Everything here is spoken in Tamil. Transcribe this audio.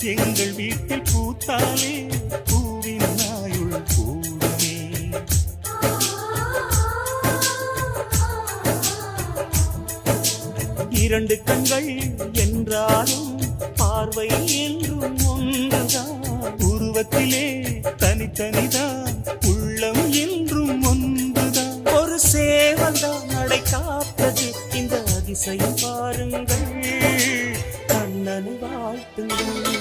எங்கள் வீட்டில் பூத்தாலே பூவின் நாயுள் கூடுமே. இரண்டு கண்கள் என்றாலும் பார்வை என்றும் ஒன்றுதான். உருவத்திலே தனித்தனிதான், உள்ளம் என்றும் ஒன்றுதான். ஒரு சேவல்தான் நடை காப்பது, இந்த அதிசயம் பாருங்கள். கண்ணனை வாழ்த்துங்கள்.